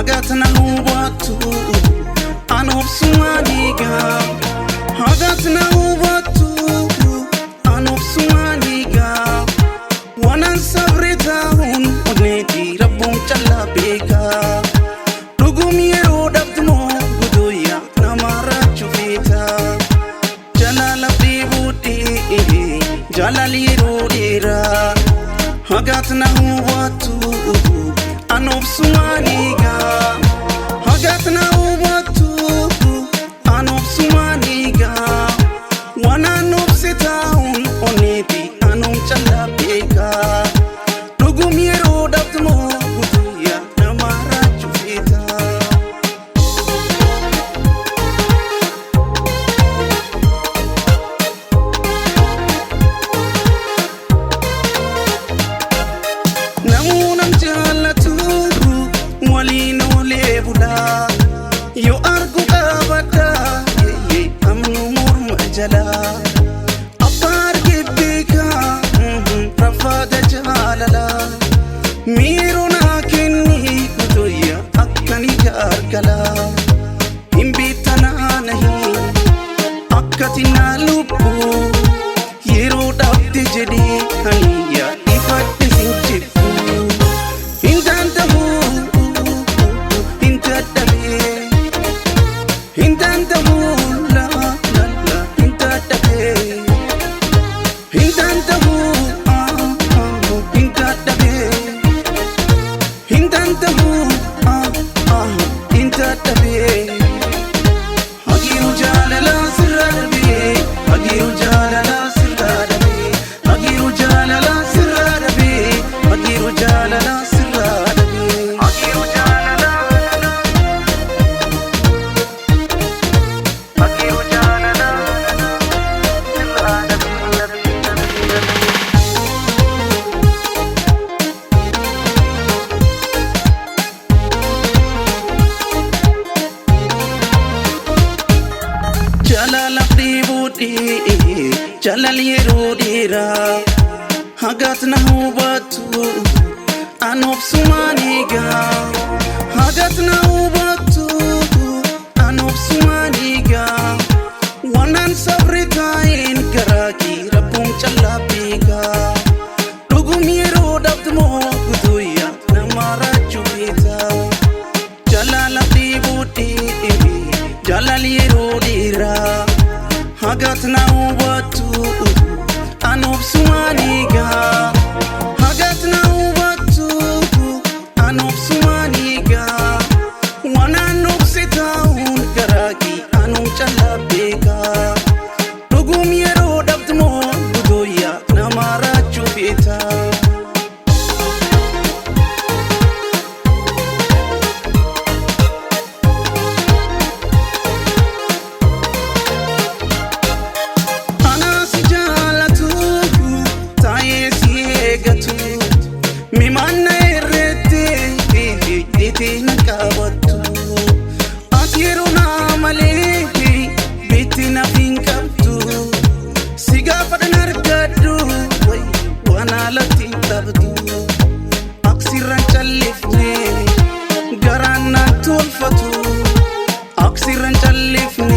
hagatna hubatu anobsumaniga hagatna hubatu anobsumaniga wanan sabritahun oneti rabbum challa beka dugum yero dabtmo gudoya namara chufita jalala bibudi jalali rodira hagatna hubatu anobsumaniga hagatna hubatu anobsumaniga wana nobsitaun oneti anum challa beka dugum yero dabtmo guduya namara chufita namunam jalatu walino lebula yo argu kabata amnu murmajala apar gibika rafada jalala miruna kinni kutoya akkani gargala imbitana nahi akkatina lupu yero dabti jedi haniya ifatti sinchipu jalal yero dira hagatna hubatu anobsumaniga hagatna hubatu anobsumaniga wanan sabritain karaki rabbum challa beka dugum yero dabtmo guduya namara chubita jalal dibuti jalal yero dira hagatna hubatu anobsumaniga hagatna hubatu anobsumaniga wana nobsitaun karaki anum challa beka dugum yero dabtmo gudoya namara chufita mimanna errete bitina kabatu asiruna male bitina finkabtu siga padnar gadu way wana latin tabdu aksiran chalifne garana tulfatu aksiran chalifne